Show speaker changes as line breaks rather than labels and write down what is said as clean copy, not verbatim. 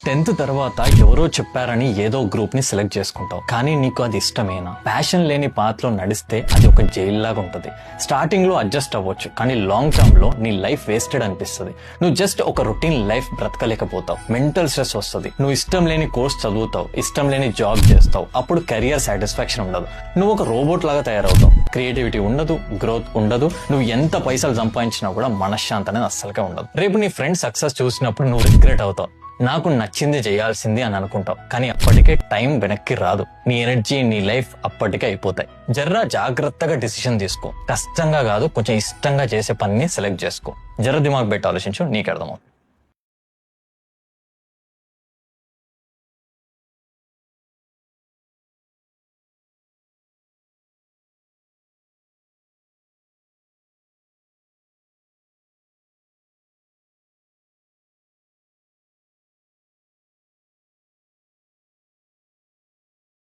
10th తర్వాత ఎవరో చెప్పారని ఏదో గ్రూప్ ని సెలెక్ట్ చేసుకుంటావు, కానీ నీకు అది ఇష్టమేనా? ప్యాషన్ లేని పాత్ లో నడిస్తే అది ఒక జైల్ లాగా ఉంటుంది. స్టార్టింగ్ లో అడ్జస్ట్ అవ్వచ్చు, కానీ లాంగ్ టర్మ్ లో నీ లైఫ్ వేస్టెడ్ అనిపిస్తుంది. నువ్వు జస్ట్ ఒక రొటీన్ లైఫ్ బ్రతకలేకపోతావు, మెంటల్ స్ట్రెస్ వస్తుంది. నువ్వు ఇష్టం లేని కోర్స్ చదువుతావు, ఇష్టం లేని జాబ్ చేస్తావు, అప్పుడు కెరియర్ సాటిస్ఫాక్షన్ ఉండదు. నువ్వు ఒక రోబోట్ లాగా తయారవుతావు. క్రియేటివిటీ ఉండదు, గ్రోత్ ఉండదు. నువ్వు ఎంత పైసలు సంపాదించినా కూడా మనశ్శాంతి అనేది అస్సలుగా ఉండదు. రేపు నీ ఫ్రెండ్ సక్సెస్ చూసినప్పుడు నువ్వు రిగ్రెట్ అవుతావు. నాకు నచ్చింది చేయాల్సింది అని అనుకుంటావు, కానీ అప్పటికే టైం వెనక్కి రాదు. నీ ఎనర్జీ, నీ లైఫ్ అప్పటికే అయిపోతాయి. జర్రా జాగ్రత్తగా డిసిషన్ తీసుకో. కష్టంగా కాదు, కొంచెం ఇష్టంగా చేసే పనిని సెలెక్ట్ చేసుకో. జర దిమాగ్ పెట్టి ఆలోచించు, నీకు అర్థమవుతుంది.